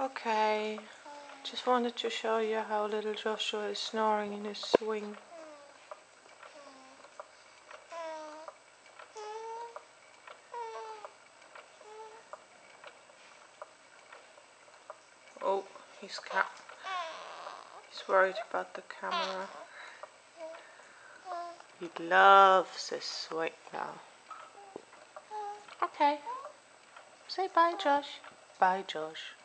Okay, just wanted to show you how little Joshua is snoring in his swing. Oh, he's worried about the camera. He loves his swing now. Okay, say bye, Josh. Bye, Josh.